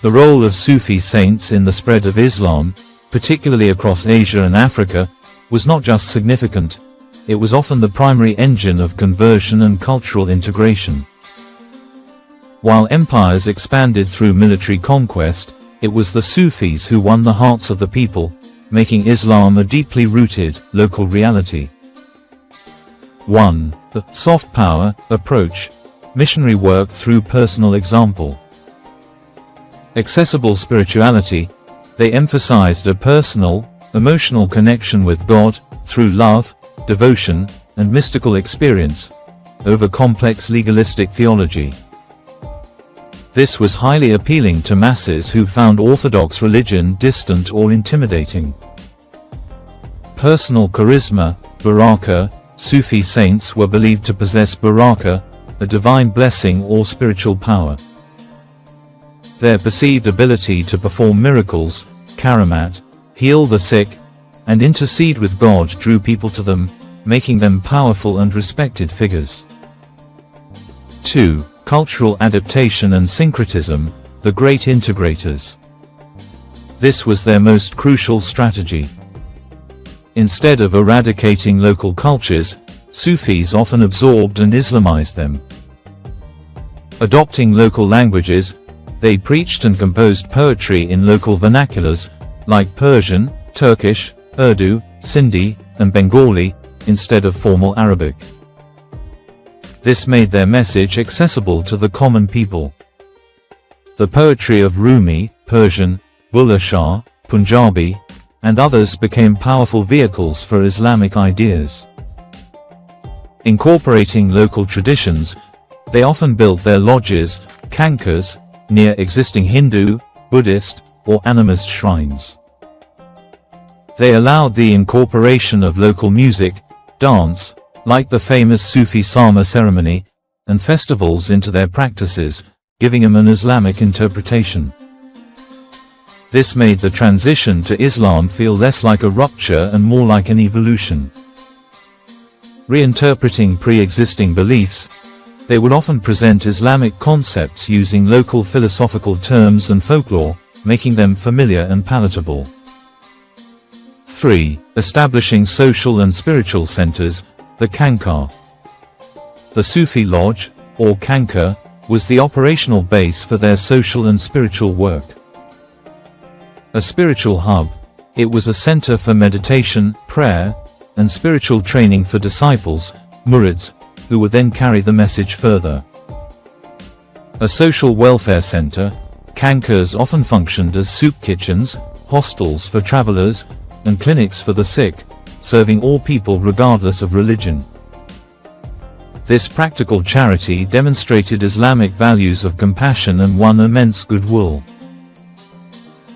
The role of Sufi saints in the spread of Islam, particularly across Asia and Africa, was not just significant, it was often the primary engine of conversion and cultural integration. While empires expanded through military conquest, it was the Sufis who won the hearts of the people, making Islam a deeply rooted, local reality. 1. The soft power approach, missionary work through personal example. Accessible spirituality, they emphasized a personal, emotional connection with God, through love, devotion, and mystical experience, over complex legalistic theology. This was highly appealing to masses who found orthodox religion distant or intimidating. Personal charisma, baraka, Sufi saints were believed to possess baraka, a divine blessing or spiritual power. Their perceived ability to perform miracles, karamat, heal the sick, and intercede with God drew people to them, making them powerful and respected figures. 2. Cultural adaptation and syncretism, the great integrators. This was their most crucial strategy. Instead of eradicating local cultures, Sufis often absorbed and Islamized them. Adopting local languages, they preached and composed poetry in local vernaculars, like Persian, Turkish, Urdu, Sindhi, and Bengali, instead of formal Arabic. This made their message accessible to the common people. The poetry of Rumi, Persian, Bulleh Shah, Punjabi, and others became powerful vehicles for Islamic ideas. Incorporating local traditions, they often built their lodges, khankahs, near existing Hindu, Buddhist, or animist shrines. They allowed the incorporation of local music, dance, like the famous Sufi Sama ceremony, and festivals into their practices, giving them an Islamic interpretation. This made the transition to Islam feel less like a rupture and more like an evolution. Reinterpreting pre-existing beliefs, they would often present Islamic concepts using local philosophical terms and folklore, making them familiar and palatable. 3. Establishing social and spiritual centers, the khankah. The Sufi lodge, or khankah, was the operational base for their social and spiritual work. A spiritual hub, it was a center for meditation, prayer, and spiritual training for disciples, murids, who would then carry the message further. A social welfare center, khankahs often functioned as soup kitchens, hostels for travelers, and clinics for the sick, serving all people regardless of religion. This practical charity demonstrated Islamic values of compassion and won immense goodwill.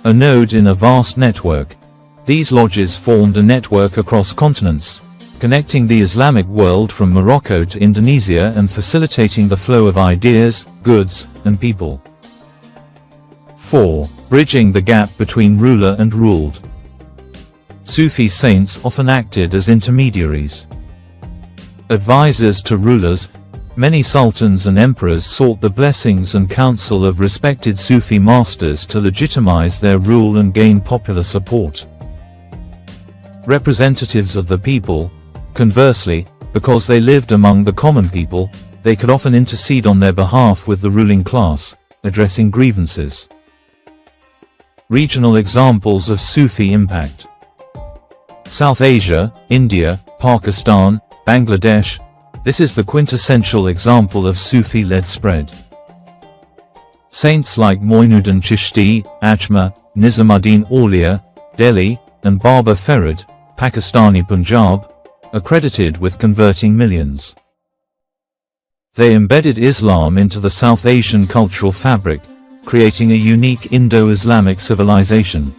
A node in a vast network, these lodges formed a network across continents, connecting the Islamic world from Morocco to Indonesia and facilitating the flow of ideas, goods, and people. 4. Bridging the gap between ruler and ruled. Sufi saints often acted as intermediaries. Advisors to rulers, many sultans and emperors sought the blessings and counsel of respected Sufi masters to legitimize their rule and gain popular support. Representatives of the people, conversely, because they lived among the common people, they could often intercede on their behalf with the ruling class, addressing grievances. Regional examples of Sufi impact. South Asia, India, Pakistan, Bangladesh, this is the quintessential example of Sufi-led spread. Saints like Moinuddin Chishti, Ajmer, Nizamuddin Auliya, Delhi, and Baba Ferid, Pakistani Punjab, are credited with converting millions. They embedded Islam into the South Asian cultural fabric, creating a unique Indo-Islamic civilization.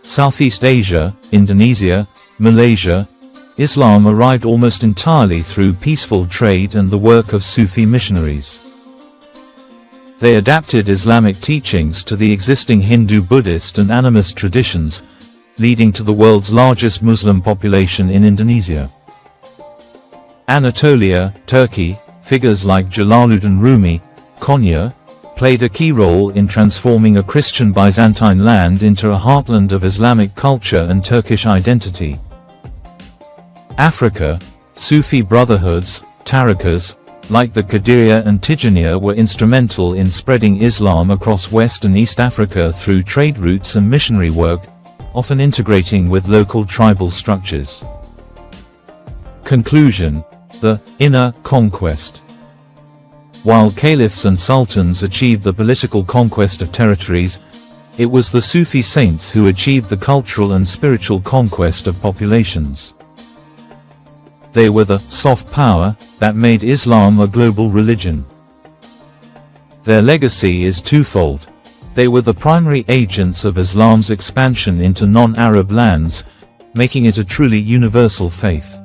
Southeast Asia, Indonesia, Malaysia, Islam arrived almost entirely through peaceful trade and the work of Sufi missionaries. They adapted Islamic teachings to the existing Hindu, Buddhist and animist traditions, leading to the world's largest Muslim population in Indonesia. Anatolia, Turkey, figures like Jalaluddin Rumi, Konya, played a key role in transforming a Christian Byzantine land into a heartland of Islamic culture and Turkish identity. Africa, Sufi brotherhoods, tariqas, like the Qadiriya and Tijaniya, were instrumental in spreading Islam across West and East Africa through trade routes and missionary work, often integrating with local tribal structures. Conclusion: the inner conquest. While caliphs and sultans achieved the political conquest of territories, it was the Sufi saints who achieved the cultural and spiritual conquest of populations. They were the soft power that made Islam a global religion. Their legacy is twofold. They were the primary agents of Islam's expansion into non-Arab lands, making it a truly universal faith.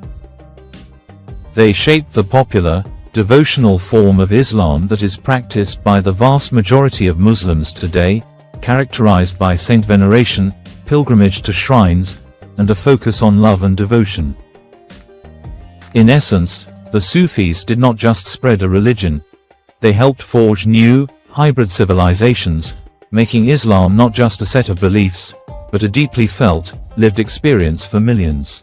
They shaped the popular, devotional form of Islam that is practiced by the vast majority of Muslims today, characterized by saint veneration, pilgrimage to shrines, and a focus on love and devotion. In essence, the Sufis did not just spread a religion. They helped forge new, hybrid civilizations, making Islam not just a set of beliefs, but a deeply felt, lived experience for millions.